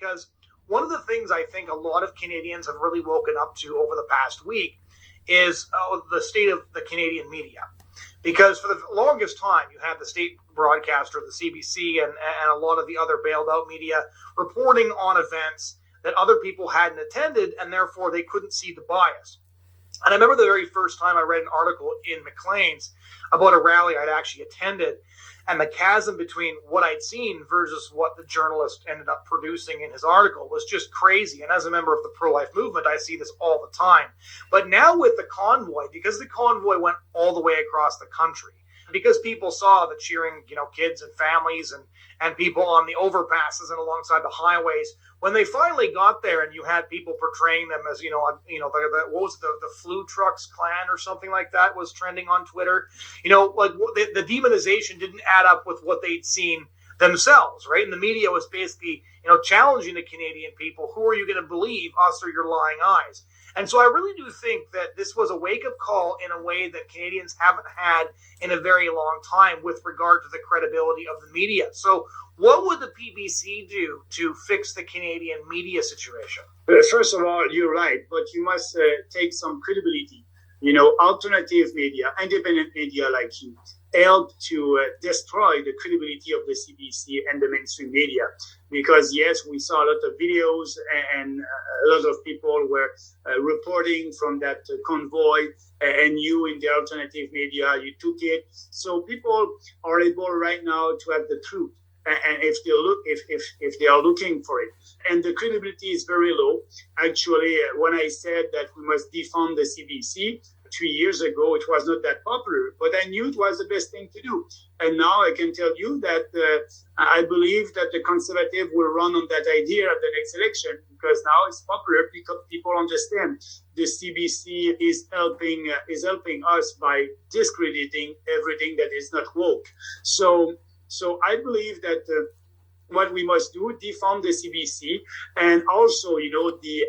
because one of the things I think a lot of Canadians have really woken up to over the past week is the state of the Canadian media. Because for the longest time, you had the state broadcaster, the CBC, and a lot of the other bailed out media reporting on events that other people hadn't attended, and therefore they couldn't see the bias. And I remember the very first time I read an article in Maclean's about a rally I'd actually attended, and the chasm between what I'd seen versus what the journalist ended up producing in his article was just crazy. And as a member of the pro-life movement, I see this all the time. But now with the convoy, because the convoy went all the way across the country, because people saw the cheering, kids and families and people on the overpasses and alongside the highways, when they finally got there and you had people portraying them as, what was the Flu Trucks clan or something like that was trending on Twitter, the demonization didn't add up with what they'd seen themselves, right? And the media was basically, challenging the Canadian people. Who are you going to believe, us or your lying eyes? And so I really do think that this was a wake-up call in a way that Canadians haven't had in a very long time with regard to the credibility of the media. So what would the PBC do to fix the Canadian media situation? First of all, you're right, but you must take some credibility. Alternative media, independent media like you, help to destroy the credibility of the CBC and the mainstream media. Because, yes, we saw a lot of videos and a lot of people were reporting from that convoy, and you in the alternative media, you took it. So people are able right now to have the truth. And if they are looking for it, and the credibility is very low. Actually, when I said that we must defund the CBC 3 years ago, it was not that popular, but I knew it was the best thing to do. And now I can tell you that I believe that the Conservative will run on that idea at the next election, because now it's popular because people understand the CBC is helping us by discrediting everything that is not woke. So I believe that what we must do, defund the CBC, and also, the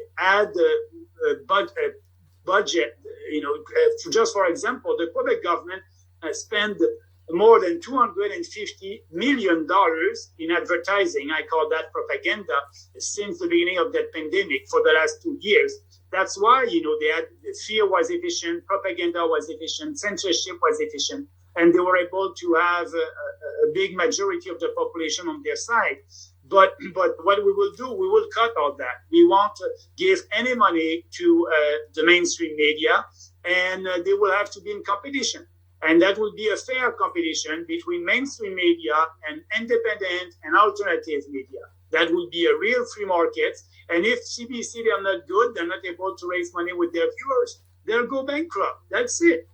budget, just for example, the Quebec government spent more than $250 million in advertising. I call that propaganda since the beginning of that pandemic for the last 2 years. That's why, they had fear was efficient, propaganda was efficient, censorship was efficient, and they were able to have a big majority of the population on their side. But what we will do, we will cut all that. We won't give any money to the mainstream media, and they will have to be in competition. And that will be a fair competition between mainstream media and independent and alternative media. That will be a real free market. And if CBC, they're not good, they're not able to raise money with their viewers, they'll go bankrupt. That's it.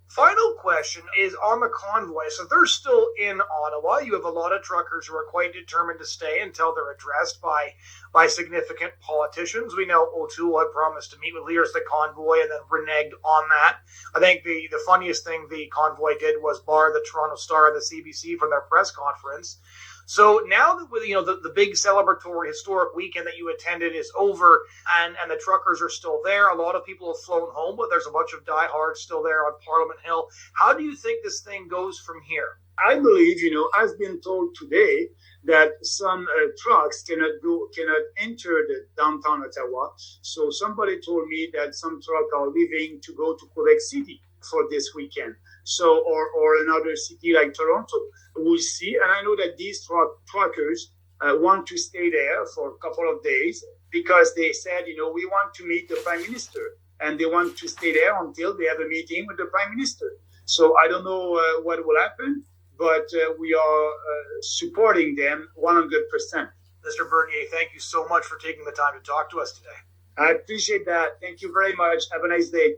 Final question is on the convoy. So they're still in Ottawa. You have a lot of truckers who are quite determined to stay until they're addressed by significant politicians. We know O'Toole had promised to meet with leaders of the convoy and then reneged on that. I think the funniest thing the convoy did was bar the Toronto Star and the CBC from their press conference. So now that with the big celebratory historic weekend that you attended is over and the truckers are still there, a lot of people have flown home, but there's a bunch of diehards still there on Parliament Hill. How do you think this thing goes from here? I believe, I've been told today that some trucks cannot enter the downtown Ottawa. So somebody told me that some trucks are leaving to go to Quebec City for this weekend. So, or another city like Toronto. We'll see. And I know that these truckers want to stay there for a couple of days because they said, we want to meet the Prime Minister. And they want to stay there until they have a meeting with the Prime Minister. So I don't know what will happen, but we are supporting them 100%. Mr. Bernier, thank you so much for taking the time to talk to us today. I appreciate that. Thank you very much. Have a nice day.